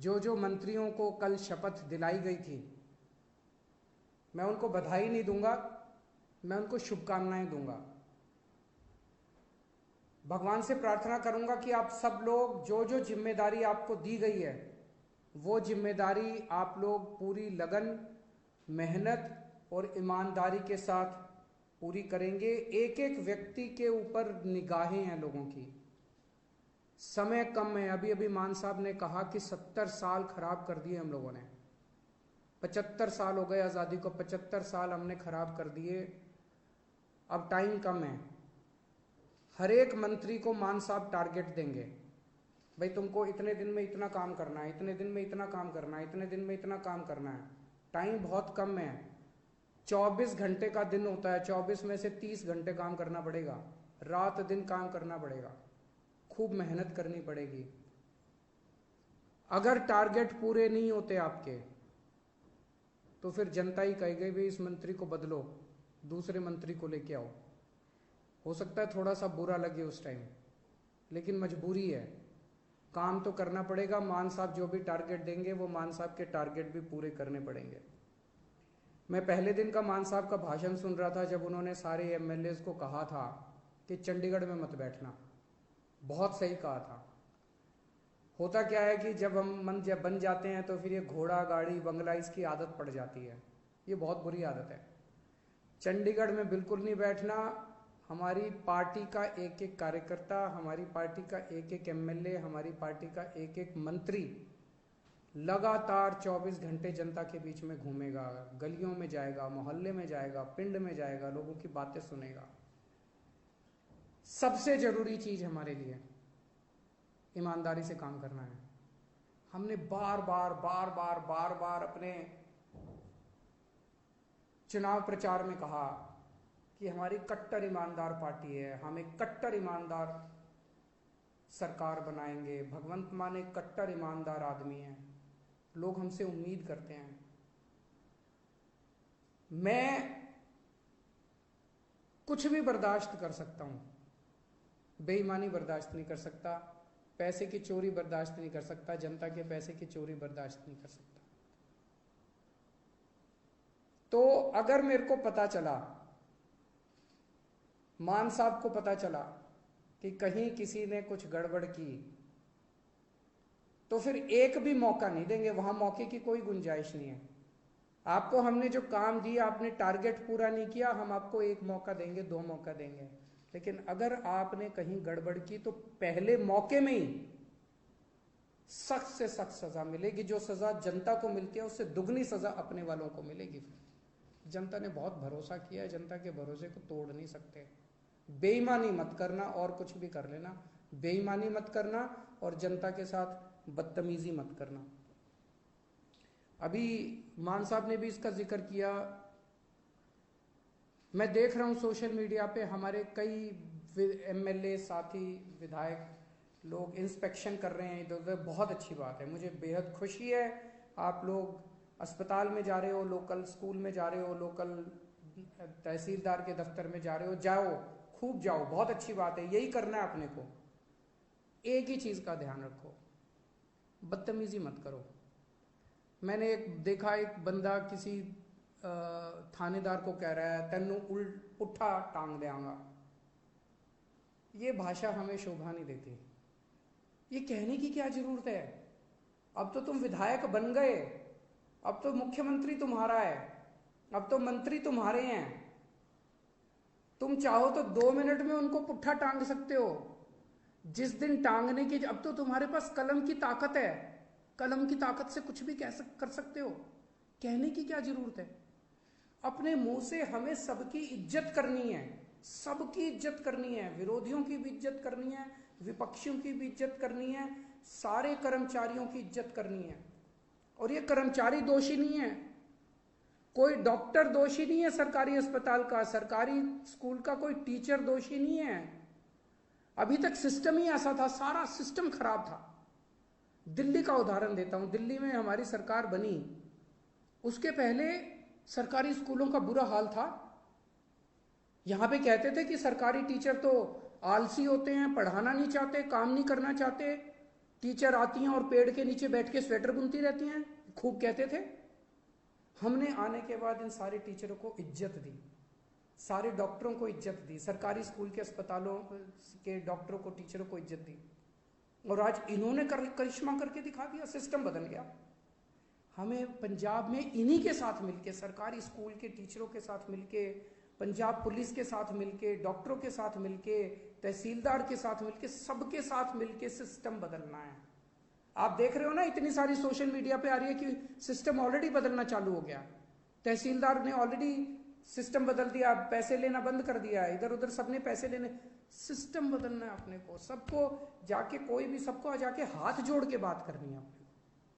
जो जो मंत्रियों को कल शपथ दिलाई गई थी, मैं उनको बधाई नहीं दूंगा, मैं उनको शुभकामनाएं दूंगा। भगवान से प्रार्थना करूंगा कि आप सब लोग जो जो जिम्मेदारी आपको दी गई है वो जिम्मेदारी आप लोग पूरी लगन, मेहनत और ईमानदारी के साथ पूरी करेंगे। एक एक व्यक्ति के ऊपर निगाहें हैं लोगों की, समय कम है। अभी अभी मान साहब ने कहा कि 70 साल खराब कर दिए हम लोगों ने, 75 साल हो गए आज़ादी को, 75 साल हमने खराब कर दिए, अब टाइम कम है। हर एक मंत्री को मान साहब टारगेट देंगे, भाई तुमको इतने दिन में इतना काम करना है, इतने दिन में इतना काम करना है, इतने दिन में इतना काम करना है। टाइम बहुत कम है, 24 घंटे का दिन होता है, 24 में से 30 घंटे काम करना पड़ेगा, रात दिन काम करना पड़ेगा, खूब मेहनत करनी पड़ेगी। अगर टारगेट पूरे नहीं होते आपके तो फिर जनता ही कहेगी भाई इस मंत्री को बदलो, दूसरे मंत्री को लेके आओ। हो सकता है थोड़ा सा बुरा लगे उस टाइम, लेकिन मजबूरी है, काम तो करना पड़ेगा। मान साहब जो भी टारगेट देंगे वो मान साहब के टारगेट भी पूरे करने पड़ेंगे। मैं पहले दिन का मान साहब का भाषण सुन रहा था जब उन्होंने सारे एमएलएज को कहा था कि चंडीगढ़ में मत बैठना, बहुत सही कहा था। होता क्या है कि जब हम जब बन जाते हैं तो फिर ये घोड़ा गाड़ी बंगला इसकी आदत पड़ जाती है, ये बहुत बुरी आदत है। चंडीगढ़ में बिल्कुल नहीं बैठना। हमारी पार्टी का एक एक कार्यकर्ता, हमारी पार्टी का एक एक एमएलए, हमारी पार्टी का एक एक मंत्री लगातार 24 घंटे जनता के बीच में घूमेगा, गलियों में जाएगा, मोहल्ले में जाएगा, पिंड में जाएगा, लोगों की बातें सुनेगा। सबसे जरूरी चीज हमारे लिए ईमानदारी से काम करना है। हमने बार बार अपने चुनाव प्रचार में कहा कि हमारी कट्टर ईमानदार पार्टी है, हम एक कट्टर ईमानदार सरकार बनाएंगे। भगवंत मान एक कट्टर ईमानदार आदमी है, लोग हमसे उम्मीद करते हैं। मैं कुछ भी बर्दाश्त कर सकता हूं, बेईमानी बर्दाश्त नहीं कर सकता, पैसे की चोरी बर्दाश्त नहीं कर सकता, जनता के पैसे की चोरी बर्दाश्त नहीं कर सकता। तो अगर मेरे को पता चला, मान साहब को पता चला कि कहीं किसी ने कुछ गड़बड़ की, तो फिर एक भी मौका नहीं देंगे, वहां मौके की कोई गुंजाइश नहीं है। आपको हमने जो काम दिया, आपने टारगेट पूरा नहीं किया, हम आपको एक मौका देंगे, 2 मौका देंगे, लेकिन अगर आपने कहीं गड़बड़ की तो पहले मौके में ही सख्त से सख्त सजा मिलेगी। जो सजा जनता को मिलती है उससे दुगनी सजा अपने वालों को मिलेगी। जनता ने बहुत भरोसा किया है, जनता के भरोसे को तोड़ नहीं सकते। बेईमानी मत करना, और कुछ भी कर लेना, बेईमानी मत करना और जनता के साथ बदतमीजी मत करना। अभी मान साहब ने भी इसका जिक्र किया। मैं देख रहा हूं सोशल मीडिया पे हमारे कई एमएलए साथी विधायक लोग इंस्पेक्शन कर रहे हैं इधर उधर, बहुत अच्छी बात है, मुझे बेहद खुशी है। आप लोग अस्पताल में जा रहे हो, लोकल स्कूल में जा रहे हो, लोकल तहसीलदार के दफ्तर में जा रहे हो, जाओ, खूब जाओ, बहुत अच्छी बात है, यही करना है अपने को। एक ही चीज का ध्यान रखो, बदतमीजी मत करो। मैंने एक देखा, एक बंदा किसी थानेदार को कह रहा है तेनू पुट्ठा टांग देंगा। ये भाषा हमें शोभा नहीं देती। ये कहने की क्या जरूरत है? अब तो तुम विधायक बन गए, अब तो मुख्यमंत्री तुम्हारा है, अब तो मंत्री तुम्हारे हैं, तुम चाहो तो 2 मिनट में उनको पुट्ठा टांग सकते हो। जिस दिन टांगने की, अब तो तुम्हारे पास कलम की ताकत है, कलम की ताकत से कुछ भी कर सकते हो। कहने की क्या जरूरत है? अपने मुंह से हमें सबकी इज्जत करनी है, सबकी इज्जत करनी है, विरोधियों की भी इज्जत करनी है, विपक्षियों की भी इज्जत करनी है, सारे कर्मचारियों की इज्जत करनी है। और ये कर्मचारी दोषी नहीं है, कोई डॉक्टर दोषी नहीं है सरकारी अस्पताल का, सरकारी स्कूल का कोई टीचर दोषी नहीं है। अभी तक सिस्टम ही ऐसा था, सारा सिस्टम खराब था। दिल्ली का उदाहरण देता हूं, दिल्ली में हमारी सरकार बनी, उसके पहले सरकारी स्कूलों का बुरा हाल था। यहां पे कहते थे कि सरकारी टीचर तो आलसी होते हैं, पढ़ाना नहीं चाहते, काम नहीं करना चाहते, टीचर आती हैं और पेड़ के नीचे बैठ के स्वेटर बुनती रहती हैं, खूब कहते थे। हमने आने के बाद इन सारे टीचरों को इज्जत दी, सारे डॉक्टरों को इज्जत दी, सरकारी स्कूल के अस्पतालों के डॉक्टरों को, टीचरों को इज्जत दी, और आज इन्होंने करिश्मा करके दिखा दिया, सिस्टम बदल गया। हमें पंजाब में इन्हीं के साथ मिलके, सरकारी स्कूल के टीचरों के साथ मिलके, पंजाब पुलिस के साथ मिलके, डॉक्टरों के साथ मिलके, तहसीलदार के साथ मिलके, सबके साथ मिलके सिस्टम बदलना है। आप देख रहे हो ना, इतनी सारी सोशल मीडिया पे आ रही है कि सिस्टम ऑलरेडी बदलना चालू हो गया, तहसीलदार ने ऑलरेडी सिस्टम बदल दिया, पैसे लेना बंद कर दिया, इधर उधर सबने पैसे लेने, सिस्टम बदलना है अपने को, सबको जाके, कोई भी सबको जाके हाथ जोड़ के बात करनी है।